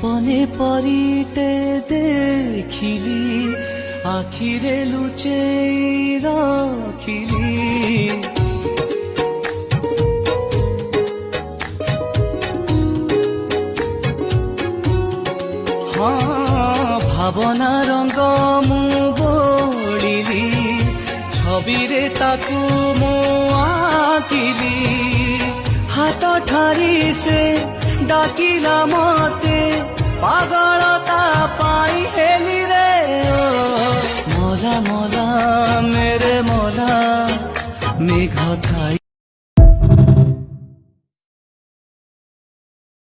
सपने परीटे देखिली आखिरे लुचे रखिली हाँ भावना रंग मु बोलिली छवि रे ताकू मु आकिली हाथ ठारी से डाकिला मते पागलता पाई हेली रे ओ मोला मोला मेरे मोला मेघ